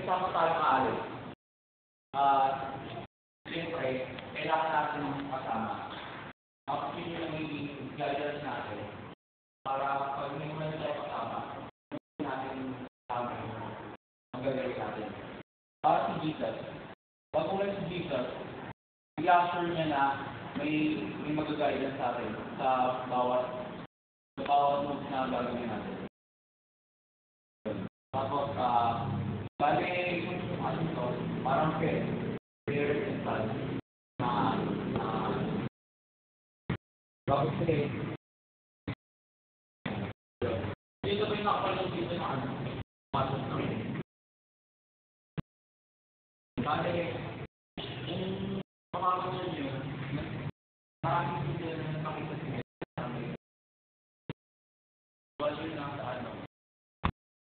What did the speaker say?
sama tayo maalis. Siyempre, kailangan natin kasama. Tapos yun yung nagiging guidance natin. Para pag may mga tayo kasama, natin kasama ang gagawin natin. Para si Jesus, pag ulan si Jesus, i-assure niya na may mag-guidance sa atin sa bawat moves na gagawin natin. Tapos, bali, ano ito, parang prayer and blood na bakit sige, dito ba yung nakapalong dito na pasok namin? Bali,